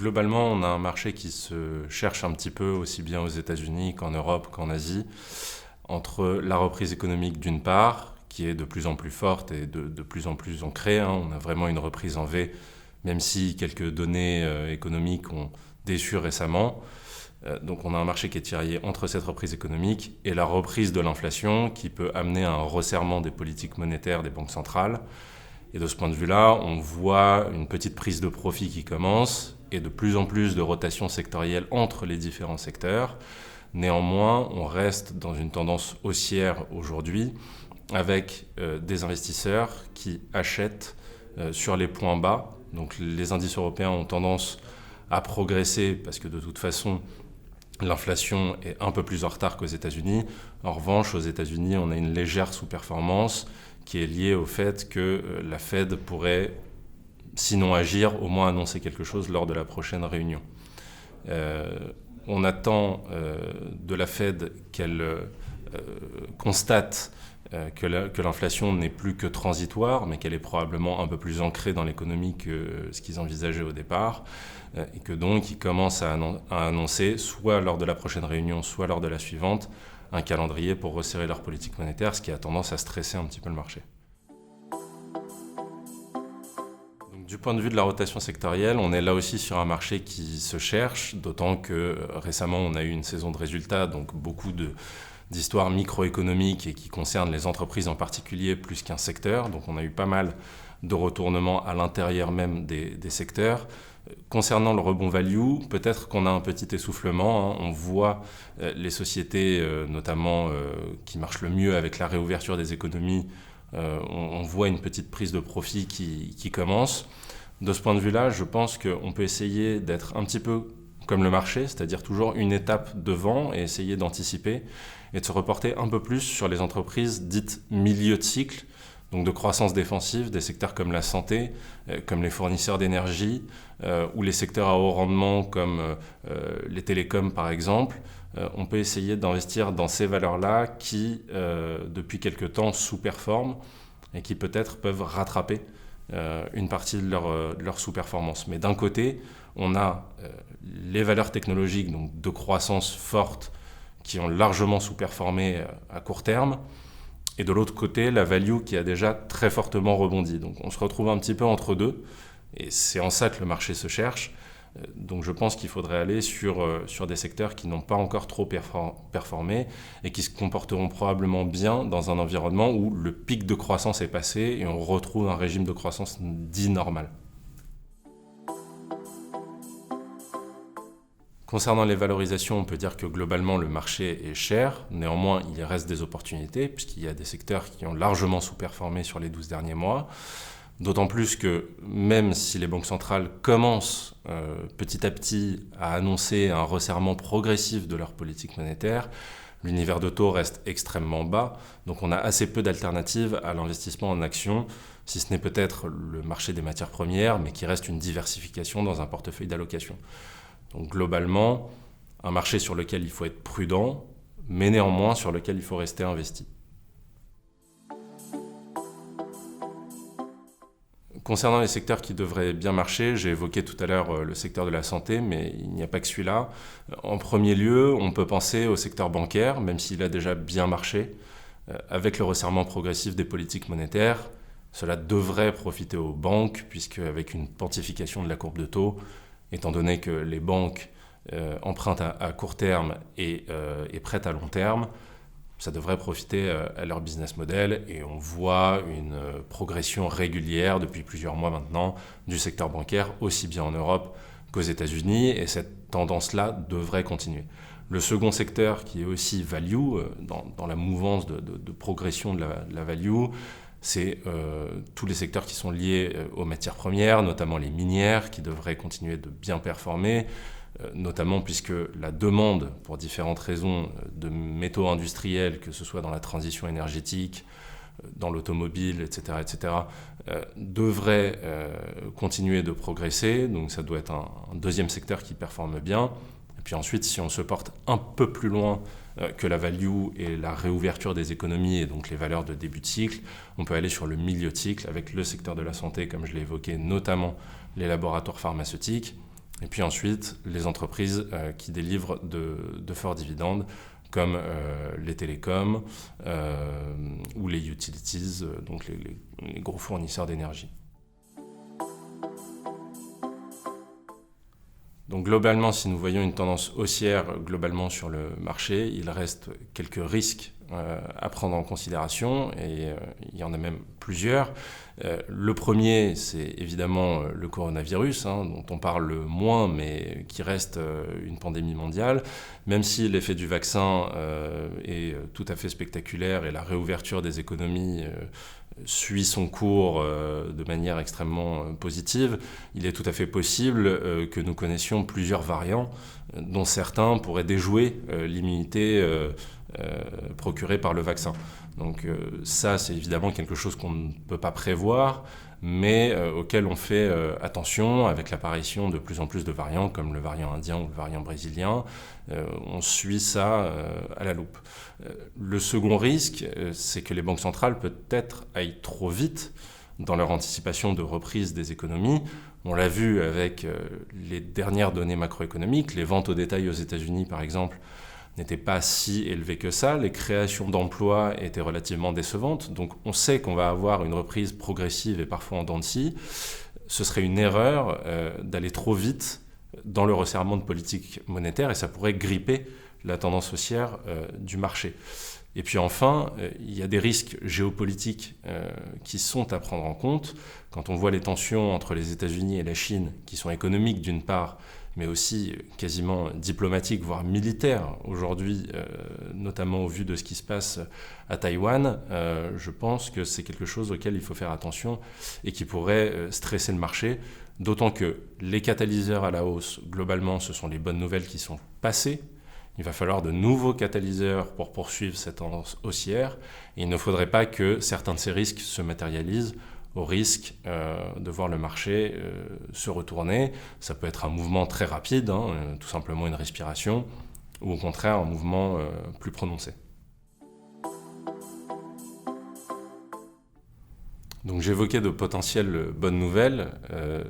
Globalement, on a un marché qui se cherche un petit peu, aussi bien aux États-Unis qu'en Europe qu'en Asie, entre la reprise économique d'une part, qui est de plus en plus forte et de plus en plus ancrée. On a vraiment une reprise en V, même si quelques données économiques ont déçu récemment. Donc on a un marché qui est tiraillé entre cette reprise économique et la reprise de l'inflation, qui peut amener à un resserrement des politiques monétaires des banques centrales. Et de ce point de vue-là, on voit une petite prise de profit qui commence et de plus en plus de rotation sectorielle entre les différents secteurs. Néanmoins, on reste dans une tendance haussière aujourd'hui avec des investisseurs qui achètent sur les points bas. Donc les indices européens ont tendance à progresser parce que de toute façon, l'inflation est un peu plus en retard qu'aux États-Unis. En revanche, aux États-Unis, on a une légère sous-performance qui est liée au fait que la Fed pourrait, sinon agir, au moins annoncer quelque chose lors de la prochaine réunion. On attend de la Fed qu'elle constate que l'inflation n'est plus que transitoire, mais qu'elle est probablement un peu plus ancrée dans l'économie que ce qu'ils envisageaient au départ, et que donc ils commencent à annoncer, soit lors de la prochaine réunion, soit lors de la suivante, un calendrier pour resserrer leur politique monétaire, ce qui a tendance à stresser un petit peu le marché. Donc, du point de vue de la rotation sectorielle, on est là aussi sur un marché qui se cherche, d'autant que récemment on a eu une saison de résultats, donc beaucoup d'histoires microéconomiques et qui concernent les entreprises en particulier plus qu'un secteur. Donc on a eu pas mal de retournements à l'intérieur même des secteurs. Concernant le rebond value, peut-être qu'on a un petit essoufflement. On voit les sociétés, notamment qui marchent le mieux avec la réouverture des économies, on voit une petite prise de profit qui commence. De ce point de vue-là, je pense qu'on peut essayer d'être un petit peu comme le marché, c'est-à-dire toujours une étape devant et essayer d'anticiper et de se reporter un peu plus sur les entreprises dites milieu de cycle, donc de croissance défensive, des secteurs comme la santé, comme les fournisseurs d'énergie, ou les secteurs à haut rendement comme les télécoms par exemple. On peut essayer d'investir dans ces valeurs-là qui, depuis quelque temps, sous-performent et qui peut-être peuvent rattraper une partie de leur sous-performance. Mais d'un côté, on a les valeurs technologiques, donc de croissance forte, qui ont largement sous-performé à court terme, et de l'autre côté, la value qui a déjà très fortement rebondi. Donc on se retrouve un petit peu entre deux, et c'est en ça que le marché se cherche. Donc je pense qu'il faudrait aller sur des secteurs qui n'ont pas encore trop performé et qui se comporteront probablement bien dans un environnement où le pic de croissance est passé et on retrouve un régime de croissance dit normal. Concernant les valorisations, on peut dire que globalement le marché est cher. Néanmoins, il reste des opportunités puisqu'il y a des secteurs qui ont largement sous-performé sur les 12 derniers mois. D'autant plus que même si les banques centrales commencent petit à petit à annoncer un resserrement progressif de leur politique monétaire, l'univers de taux reste extrêmement bas. Donc on a assez peu d'alternatives à l'investissement en actions, si ce n'est peut-être le marché des matières premières, mais qui reste une diversification dans un portefeuille d'allocation. Donc globalement, un marché sur lequel il faut être prudent, mais néanmoins sur lequel il faut rester investi. Concernant les secteurs qui devraient bien marcher, j'ai évoqué tout à l'heure le secteur de la santé, mais il n'y a pas que celui-là. En premier lieu, on peut penser au secteur bancaire, même s'il a déjà bien marché. Avec le resserrement progressif des politiques monétaires, cela devrait profiter aux banques, puisque avec une quantification de la courbe de taux, étant donné que les banques empruntent à court terme et prêtent à long terme, ça devrait profiter à leur business model et on voit une progression régulière depuis plusieurs mois maintenant du secteur bancaire, aussi bien en Europe qu'aux États-Unis, et cette tendance-là devrait continuer. Le second secteur qui est aussi value, dans la mouvance de progression de la value, c'est tous les secteurs qui sont liés aux matières premières, notamment les minières, qui devraient continuer de bien performer, notamment puisque la demande, pour différentes raisons, de métaux industriels, que ce soit dans la transition énergétique, dans l'automobile, etc., devrait continuer de progresser. Donc ça doit être un deuxième secteur qui performe bien. Et puis ensuite, si on se porte un peu plus loin que la value et la réouverture des économies et donc les valeurs de début de cycle, on peut aller sur le milieu de cycle avec le secteur de la santé, comme je l'ai évoqué, notamment les laboratoires pharmaceutiques, Et puis ensuite, les entreprises qui délivrent de forts dividendes, comme les télécoms ou les utilities, donc les gros fournisseurs d'énergie. Donc globalement, si nous voyons une tendance haussière globalement sur le marché, il reste quelques risques à prendre en considération, et il y en a même plusieurs. Le premier, c'est évidemment le coronavirus, dont on parle moins, mais qui reste une pandémie mondiale. Même si l'effet du vaccin est tout à fait spectaculaire et la réouverture des économies suit son cours de manière extrêmement positive, il est tout à fait possible que nous connaissions plusieurs variants, dont certains pourraient déjouer l'immunité procurée par le vaccin. Donc ça, c'est évidemment quelque chose qu'on ne peut pas prévoir, mais auquel on fait attention avec l'apparition de plus en plus de variants, comme le variant indien ou le variant brésilien. On suit ça à la loupe. Le second risque, c'est que les banques centrales peut-être aillent trop vite dans leur anticipation de reprise des économies. On l'a vu avec les dernières données macroéconomiques. Les ventes au détail aux États-Unis, par exemple, n'étaient pas si élevées que ça. Les créations d'emplois étaient relativement décevantes. Donc on sait qu'on va avoir une reprise progressive et parfois en dents de scie. Ce serait une erreur d'aller trop vite dans le resserrement de politique monétaire, et ça pourrait gripper la tendance haussière du marché. Et puis enfin, il y a des risques géopolitiques qui sont à prendre en compte. Quand on voit les tensions entre les États-Unis et la Chine, qui sont économiques d'une part, mais aussi quasiment diplomatiques, voire militaires aujourd'hui, notamment au vu de ce qui se passe à Taïwan, je pense que c'est quelque chose auquel il faut faire attention et qui pourrait stresser le marché, d'autant que les catalyseurs à la hausse, globalement, ce sont les bonnes nouvelles qui sont passées. Il va falloir de nouveaux catalyseurs pour poursuivre cette tendance haussière, et il ne faudrait pas que certains de ces risques se matérialisent au risque de voir le marché se retourner. Ça peut être un mouvement très rapide, tout simplement une respiration, ou au contraire un mouvement plus prononcé. Donc j'évoquais de potentielles bonnes nouvelles.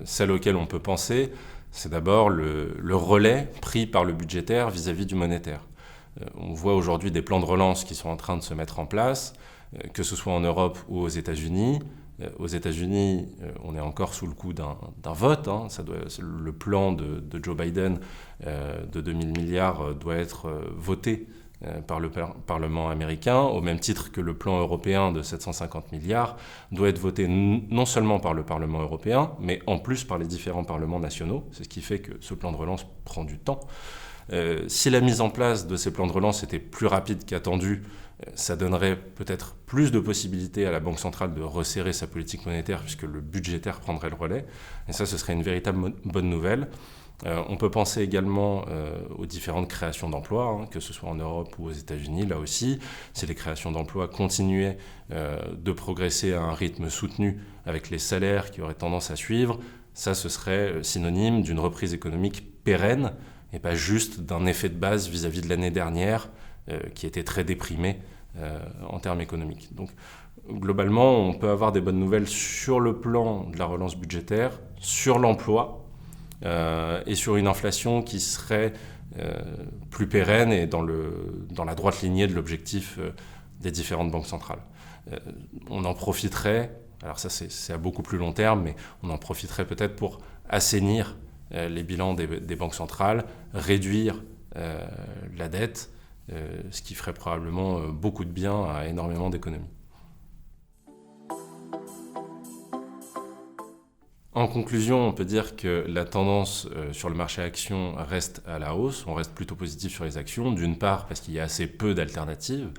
Celles auxquelles on peut penser, c'est d'abord le relais pris par le budgétaire vis-à-vis du monétaire. On voit aujourd'hui des plans de relance qui sont en train de se mettre en place, que ce soit en Europe ou aux États-Unis. Aux États-Unis, on est encore sous le coup d'un vote. Le plan de Joe Biden de 2000 milliards doit être voté par le Parlement américain, au même titre que le plan européen de 750 milliards doit être voté non seulement par le Parlement européen, mais en plus par les différents parlements nationaux. C'est ce qui fait que ce plan de relance prend du temps. Si la mise en place de ces plans de relance était plus rapide qu'attendu, ça donnerait peut-être plus de possibilités à la Banque centrale de resserrer sa politique monétaire, puisque le budgétaire prendrait le relais. Et ça, ce serait une véritable bonne nouvelle. On peut penser également aux différentes créations d'emplois, que ce soit en Europe ou aux États-Unis. Là aussi, si les créations d'emplois continuaient de progresser à un rythme soutenu avec les salaires qui auraient tendance à suivre, ça, ce serait synonyme d'une reprise économique pérenne et pas juste d'un effet de base vis-à-vis de l'année dernière qui était très déprimée en termes économiques. Donc, globalement, on peut avoir des bonnes nouvelles sur le plan de la relance budgétaire, sur l'emploi, et sur une inflation qui serait plus pérenne et dans la droite lignée de l'objectif des différentes banques centrales. On en profiterait, alors ça c'est à beaucoup plus long terme, mais on en profiterait peut-être pour assainir les bilans des banques centrales, réduire la dette, ce qui ferait probablement beaucoup de bien à énormément d'économies. En conclusion, on peut dire que la tendance sur le marché actions reste à la hausse. On reste plutôt positif sur les actions, d'une part parce qu'il y a assez peu d'alternatives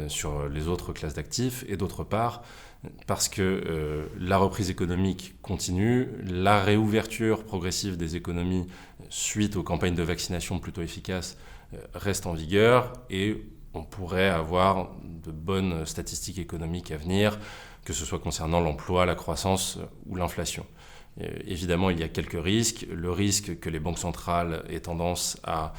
sur les autres classes d'actifs, et d'autre part parce que la reprise économique continue, la réouverture progressive des économies suite aux campagnes de vaccination plutôt efficaces reste en vigueur, et on pourrait avoir de bonnes statistiques économiques à venir, que ce soit concernant l'emploi, la croissance ou l'inflation. Évidemment, il y a quelques risques. Le risque que les banques centrales aient tendance à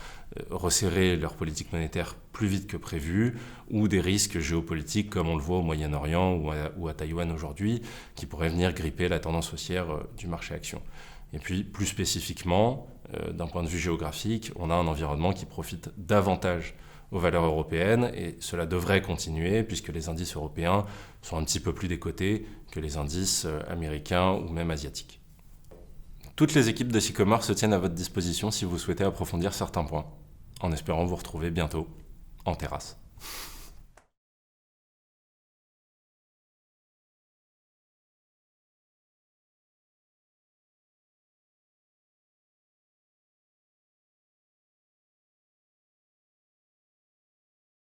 resserrer leur politique monétaire plus vite que prévu, ou des risques géopolitiques comme on le voit au Moyen-Orient ou à Taïwan aujourd'hui, qui pourraient venir gripper la tendance haussière du marché actions. Et puis, plus spécifiquement, d'un point de vue géographique, on a un environnement qui profite davantage aux valeurs européennes, et cela devrait continuer puisque les indices européens sont un petit peu plus décotés que les indices américains ou même asiatiques. Toutes les équipes de Sycomore se tiennent à votre disposition si vous souhaitez approfondir certains points, en espérant vous retrouver bientôt en terrasse.